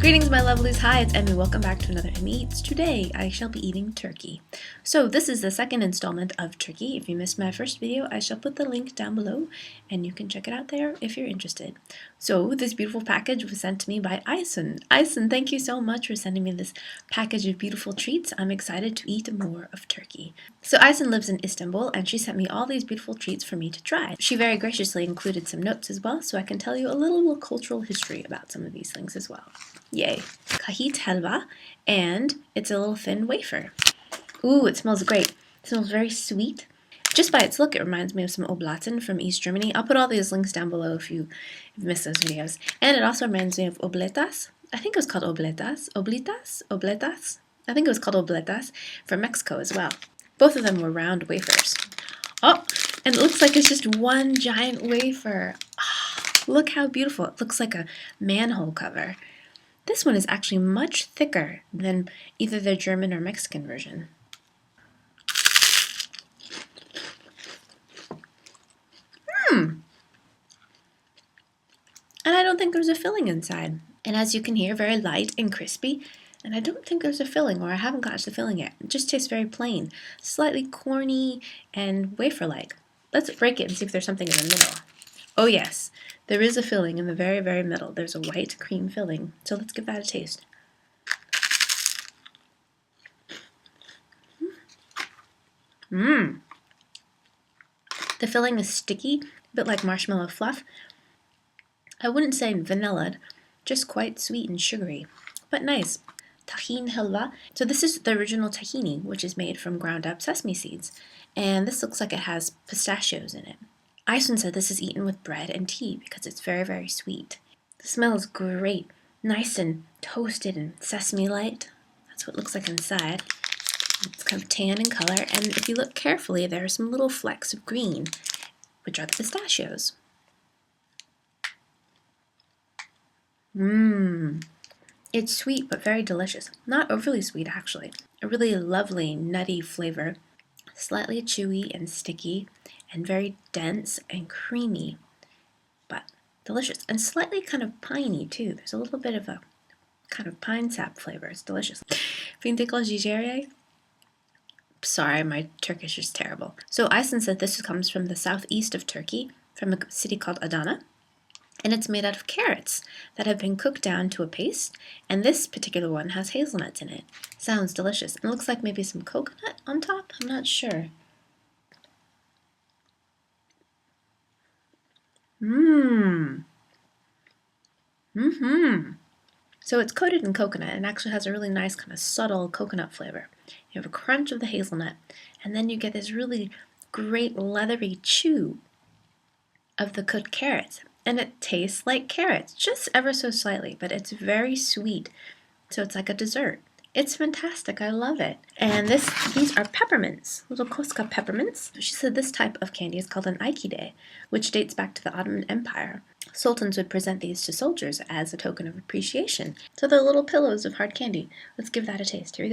Greetings, my lovelies. Hi, it's Emmy. Welcome back to another Emmy Eats. Today, I shall be eating turkey. So this is the second installment of turkey. If you missed my first video, I shall put the link down below, and you can check it out there if you're interested. So this beautiful package was sent to me by Aysun. Aysun, thank you so much for sending me this package of beautiful treats. I'm excited to eat more of turkey. So Aysun lives in Istanbul, and she sent me all these beautiful treats for me to try. She very graciously included some notes as well, so I can tell you a little cultural history about some of these things as well. Yay. Tahin Helva, and it's a little thin wafer. Ooh, it smells great. It smells very sweet. Just by its look, it reminds me of some oblaten from East Germany. I'll put all these links down below if you've missed those videos. And it also reminds me of obletas. I think it was called obletas. Obletas? I think it was called obletas from Mexico as well. Both of them were round wafers. Oh, and it looks like it's just one giant wafer. Oh, look how beautiful. It looks like a manhole cover. This one is actually much thicker than either the German or Mexican version. And I don't think there's a filling inside. And as you can hear, very light and crispy. And I don't think there's a filling, or I haven't got to the filling yet. It just tastes very plain, slightly corny and wafer-like. Let's break it and see if there's something in the middle. Oh yes, there is a filling in the very, very middle. There's a white cream filling. So let's give that a taste. The filling is sticky, a bit like marshmallow fluff. I wouldn't say vanilla, just quite sweet and sugary, but nice. Tahin Helva. So this is the original tahini, which is made from ground up sesame seeds. And this looks like it has pistachios in it. Aysun said this is eaten with bread and tea because it's very, very sweet. The smell is great. Nice and toasted and sesame light. That's what it looks like inside. It's kind of tan in color, and if you look carefully, there are some little flecks of green, which are the pistachios. It's sweet but very delicious. Not overly sweet, actually. A really lovely, nutty flavor. Slightly chewy and sticky, and very dense and creamy, but delicious. And slightly kind of piney, too. There's a little bit of a kind of pine sap flavor. It's delicious. Findikli Cezerye. Sorry, my Turkish is terrible. So Aysun said this comes from the southeast of Turkey, from a city called Adana. And it's made out of carrots that have been cooked down to a paste, and this particular one has hazelnuts in it. Sounds delicious. It looks like maybe some coconut on top. I'm not sure. So it's coated in coconut and actually has a really nice kind of subtle coconut flavor. You have a crunch of the hazelnut, and then you get this really great leathery chew of the cooked carrots. And it tastes like carrots, just ever so slightly, but it's very sweet. So it's like a dessert. It's fantastic. I love it. And these are peppermints, little Koska peppermints. She said this type of candy is called an Ikili, which dates back to the Ottoman Empire. Sultans would present these to soldiers as a token of appreciation. So they're little pillows of hard candy. Let's give that a taste. Here we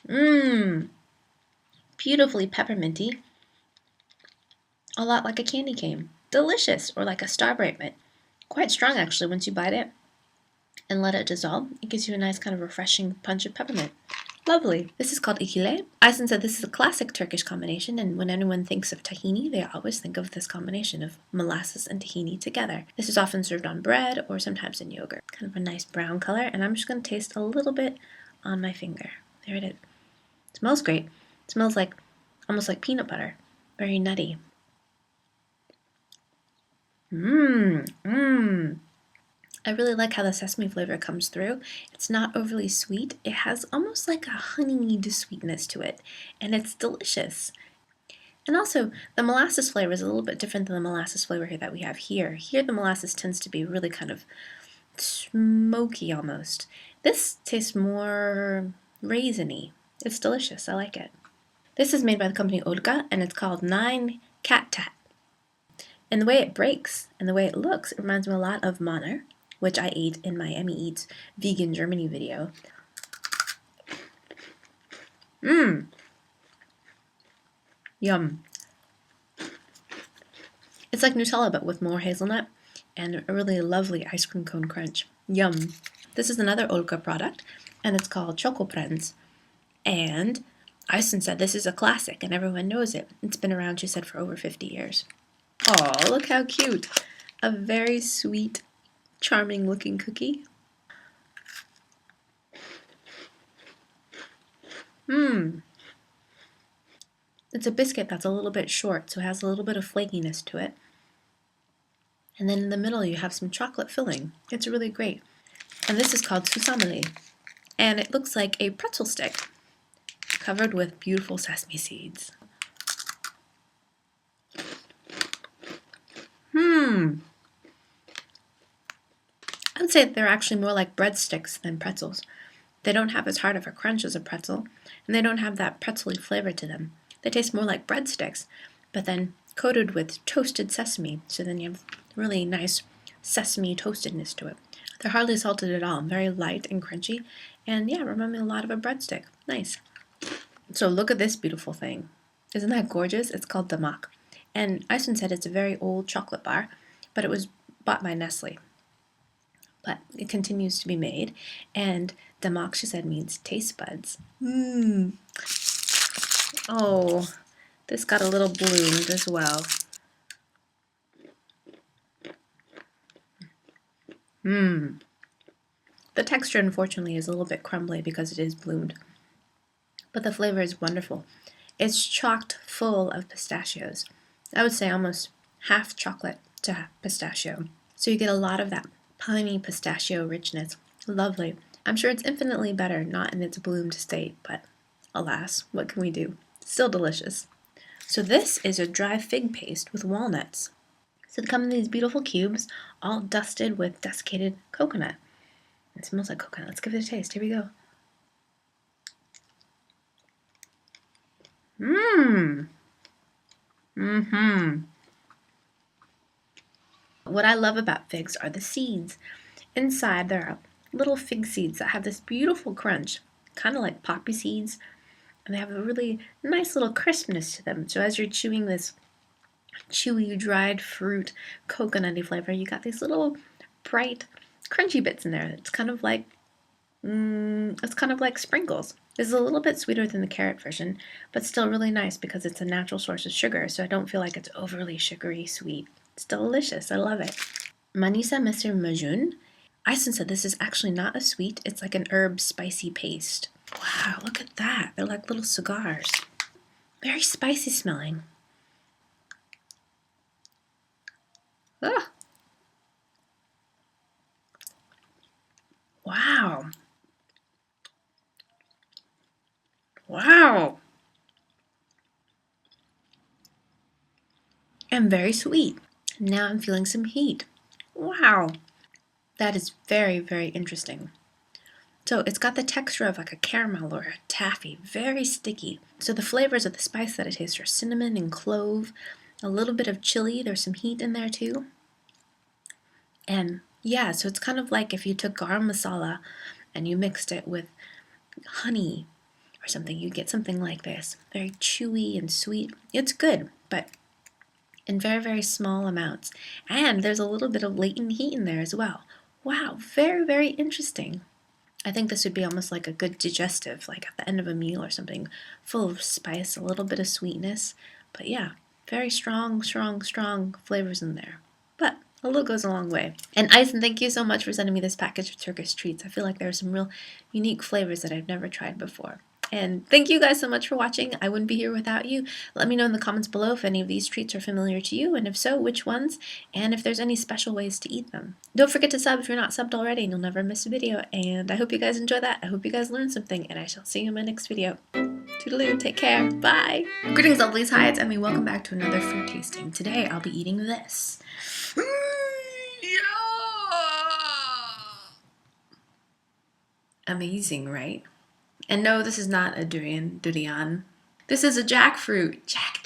go. Beautifully pepperminty. A lot like a candy cane. Delicious, or like a Starbright, but quite strong actually once you bite it and let it dissolve. It gives you a nice kind of refreshing punch of peppermint. Lovely. This is called Ikili. Aysun said this is a classic Turkish combination, and when anyone thinks of tahini, they always think of this combination of molasses and tahini together. This is often served on bread or sometimes in yogurt. Kind of a nice brown color, and I'm just going to taste a little bit on my finger. There it is. It smells great. It smells like almost like peanut butter. Very nutty. I really like how the sesame flavor comes through. It's not overly sweet. It has almost like a honeyed sweetness to it, and it's delicious. And also, the molasses flavor is a little bit different than the molasses flavor that we have here. Here, the molasses tends to be really kind of smoky almost. This tastes more raisiny. It's delicious. I like it. This is made by the company Ülker, and it's called Kat Tat. And the way it breaks and the way it looks, it reminds me a lot of Manor, which I ate in my Emmy Eats Vegan Germany video. Yum. It's like Nutella, but with more hazelnut and a really lovely ice cream cone crunch. Yum! This is another Ülker product, and it's called Çokoprens. And Aysun said this is a classic, and everyone knows it. It's been around, she said, for over 50 years. Oh, look how cute! A very sweet, charming looking cookie. It's a biscuit that's a little bit short, so it has a little bit of flakiness to it. And then in the middle you have some chocolate filling. It's really great. And this is called Susamli. And it looks like a pretzel stick covered with beautiful sesame seeds. I would say that they're actually more like breadsticks than pretzels. They don't have as hard of a crunch as a pretzel, and they don't have that pretzel-y flavor to them. They taste more like breadsticks, but then coated with toasted sesame, so then you have really nice sesame toastedness to it. They're hardly salted at all, very light and crunchy, and yeah, remind me a lot of a breadstick. Nice. So look at this beautiful thing. Isn't that gorgeous? It's called Damak. And Aysun said it's a very old chocolate bar, but it was bought by Nestle. But it continues to be made, and Damak, she said, means taste buds. Oh, this got a little bloomed as well. The texture, unfortunately, is a little bit crumbly because it is bloomed, but the flavor is wonderful. It's chocked full of pistachios. I would say almost half chocolate to half pistachio. So you get a lot of that piney pistachio richness. Lovely. I'm sure it's infinitely better not in its bloomed state, but alas, what can we do? Still delicious. So this is a dry fig paste with walnuts. So they come in these beautiful cubes, all dusted with desiccated coconut. It smells like coconut. Let's give it a taste. Here we go. What I love about figs are the seeds. Inside there are little fig seeds that have this beautiful crunch, kind of like poppy seeds, and they have a really nice little crispness to them. So as you're chewing this chewy, dried fruit, coconutty flavor, you got these little bright, crunchy bits in there. It's kind of like sprinkles. This is a little bit sweeter than the carrot version, but still really nice because it's a natural source of sugar, so I don't feel like it's overly sugary sweet. It's delicious. I love it. Manisa Meslir Macunu. Aysun said this is actually not a sweet. It's like an herb spicy paste. Wow, look at that. They're like little cigars. Very spicy smelling. Ah. Wow. Wow. And very sweet. Now I'm feeling some heat. Wow. That is very, very interesting. So it's got the texture of like a caramel or a taffy, very sticky. So the flavors of the spice that it tastes are cinnamon and clove, a little bit of chili, there's some heat in there too. And yeah, so it's kind of like if you took garam masala and you mixed it with honey or something, you get something like this. Very chewy and sweet. It's good, but in very, very small amounts. And there's a little bit of latent heat in there as well. Wow, very, very interesting. I think this would be almost like a good digestive, like at the end of a meal or something, full of spice, a little bit of sweetness. But yeah, very strong, strong, strong flavors in there. But a little goes a long way. And Aysun, thank you so much for sending me this package of Turkish treats. I feel like there are some real unique flavors that I've never tried before. And thank you guys so much for watching. I wouldn't be here without you. Let me know in the comments below if any of these treats are familiar to you, and if so, which ones, and if there's any special ways to eat them. Don't forget to sub if you're not subbed already, and you'll never miss a video. And I hope you guys enjoy that. I hope you guys learned something, and I shall see you in my next video. Toodaloo, take care, bye! Greetings, lovelies. Hi, it's Emmy. Welcome back to another fruit tasting. Today, I'll be eating this. Amazing, right? And no, this is not a durian. This is a jackfruit. Jack